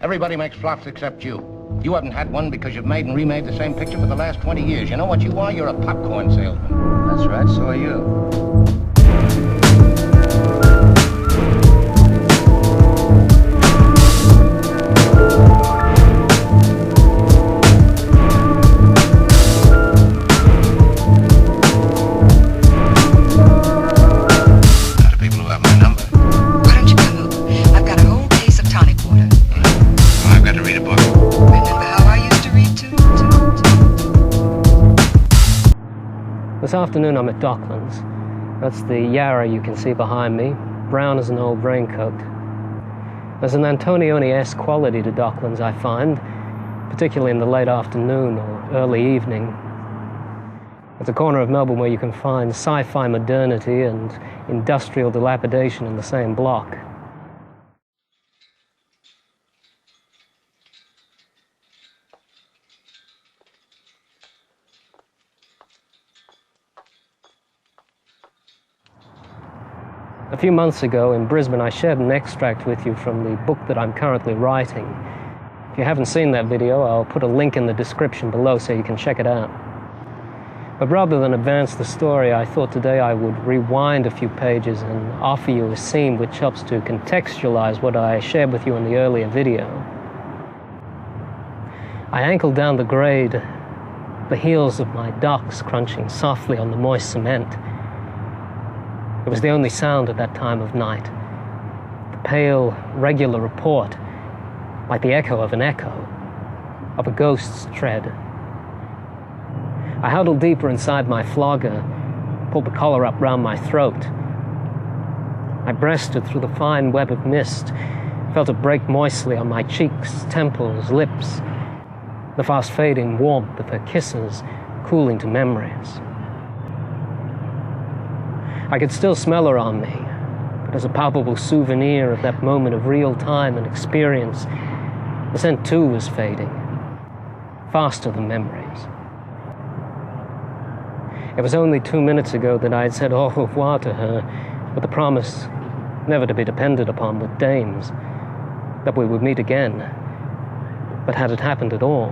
Everybody makes flops except you. You haven't had one because you've made and remade the same picture for the last 20 years. You know what you are? You're a popcorn salesman. That's right, so are you. This afternoon I'm at Docklands. That's the Yarra you can see behind me, brown as an old raincoat. There's an Antonioni-esque quality to Docklands, I find, particularly in the late afternoon or early evening. It's a corner of Melbourne where you can find sci-fi modernity and industrial dilapidation in the same block. A few months ago in Brisbane, I shared an extract with you from the book that I'm currently writing. If you haven't seen that video, I'll put a link in the description below so you can check it out. But rather than advance the story, I thought today I would rewind a few pages and offer you a scene which helps to contextualize what I shared with you in the earlier video. I ankled down the grade, the heels of my docks crunching softly on the moist cement. It was the only sound at that time of night. The pale, regular report, like the echo of an echo, of a ghost's tread. I huddled deeper inside my flogger, pulled the collar up round my throat. I breasted through the fine web of mist, felt it break moistly on my cheeks, temples, lips, the fast-fading warmth of her kisses cooling to memories. I could still smell her on me, but as a palpable souvenir of that moment of real time and experience, the scent too was fading, faster than memories. It was only 2 minutes ago that I had said au revoir to her with the promise never to be depended upon with dames, that we would meet again. But had it happened at all?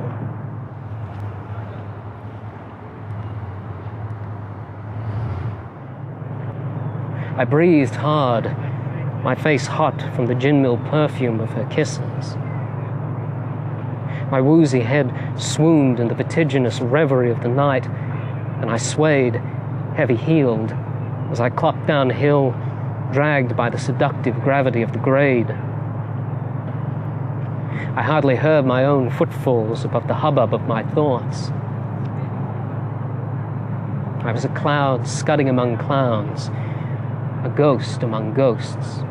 I breathed hard, my face hot from the gin mill perfume of her kisses. My woozy head swooned in the vertiginous reverie of the night, and I swayed, heavy-heeled, as I clopped downhill, dragged by the seductive gravity of the grade. I hardly heard my own footfalls above the hubbub of my thoughts. I was a cloud scudding among clouds, a ghost among ghosts.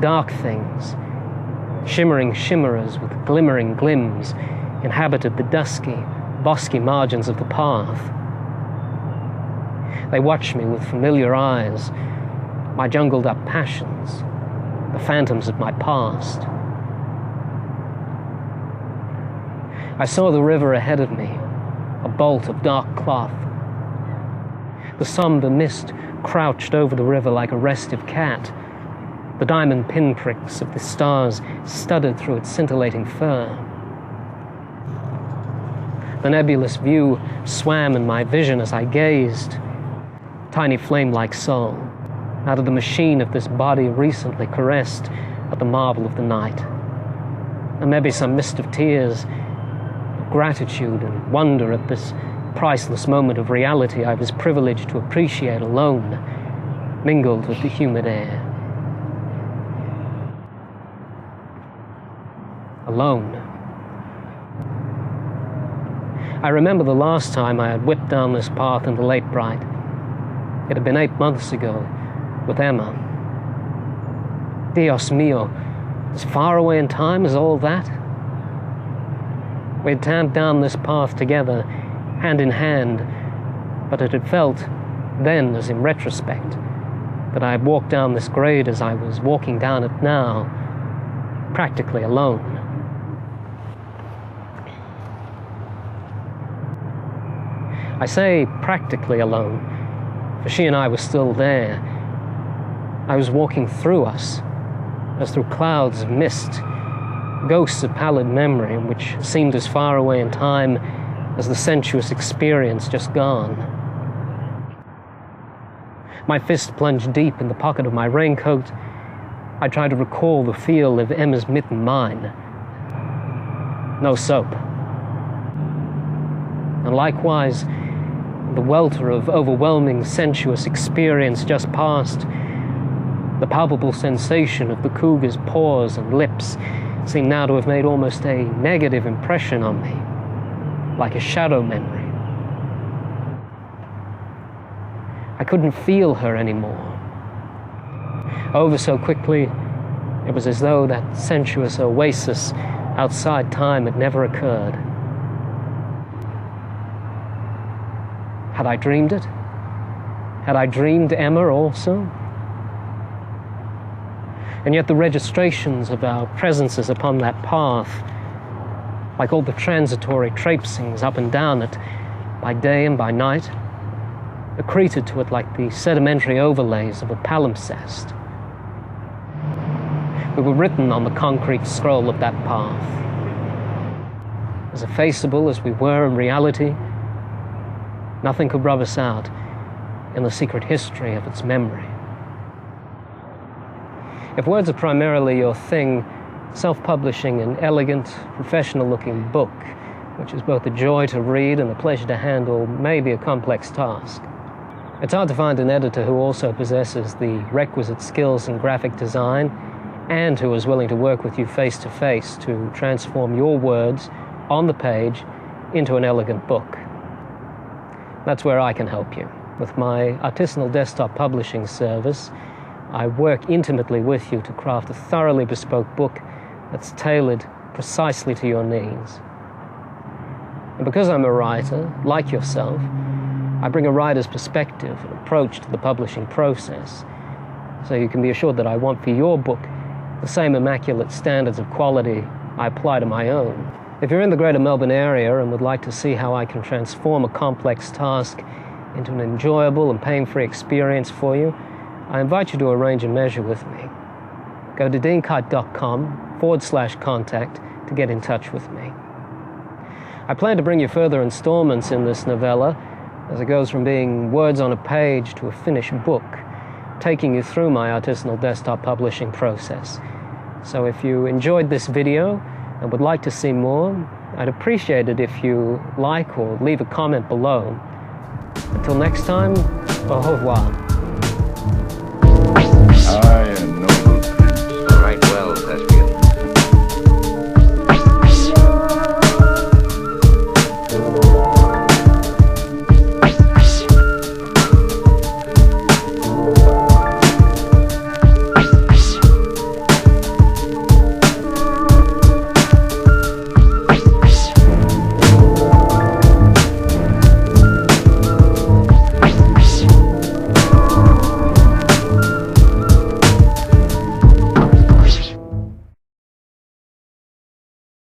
Dark things, shimmering shimmerers with glimmering glims, inhabited the dusky, bosky margins of the path. They watched me with familiar eyes, my jungled-up passions, the phantoms of my past. I saw the river ahead of me, a bolt of dark cloth. The somber mist crouched over the river like a restive cat, the diamond pinpricks of the stars studded through its scintillating fur. The nebulous view swam in my vision as I gazed, tiny flame-like soul, out of the machine of this body recently caressed at the marvel of the night. And maybe some mist of tears, gratitude and wonder at this priceless moment of reality I was privileged to appreciate alone, mingled with the humid air. Alone. I remember the last time I had whipped down this path in the late bright. It had been 8 months ago, with Emma. Dios mío, as far away in time as all that? We had tamped down this path together, hand in hand, but it had felt, then as in retrospect, that I had walked down this grade as I was walking down it now, practically alone. I say practically alone, for she and I were still there, I was walking through us, as through clouds of mist, ghosts of pallid memory which seemed as far away in time as the sensuous experience just gone. My fist plunged deep in the pocket of my raincoat. I tried to recall the feel of Emma's mitten mine. No soap. And likewise, the welter of overwhelming sensuous experience just past, the palpable sensation of the cougar's paws and lips seemed now to have made almost a negative impression on me, like a shadow memory. I couldn't feel her anymore. Over so quickly, it was as though that sensuous oasis outside time had never occurred. Had I dreamed it? Had I dreamed Emma also? And yet the registrations of our presences upon that path, like all the transitory traipsings up and down it, by day and by night, accreted to it like the sedimentary overlays of a palimpsest. We were written on the concrete scroll of that path. As effaceable as we were in reality, nothing could rub us out in the secret history of its memory. If words are primarily your thing, self-publishing an elegant, professional-looking book, which is both a joy to read and a pleasure to handle, may be a complex task. It's hard to find an editor who also possesses the requisite skills in graphic design and who is willing to work with you face-to-face to transform your words on the page into an elegant book. That's where I can help you. With my artisanal desktop publishing service, I work intimately with you to craft a thoroughly bespoke book that's tailored precisely to your needs. And because I'm a writer, like yourself, I bring a writer's perspective and approach to the publishing process, so you can be assured that I want for your book the same immaculate standards of quality I apply to my own. If you're in the greater Melbourne area and would like to see how I can transform a complex task into an enjoyable and pain-free experience for you, I invite you to arrange a measure with me. Go to deankyte.com/contact to get in touch with me. I plan to bring you further installments in this novella as it goes from being words on a page to a finished book, taking you through my artisanal desktop publishing process. So if you enjoyed this video and would like to see more, I'd appreciate it if you like or leave a comment below. Until next time, au revoir.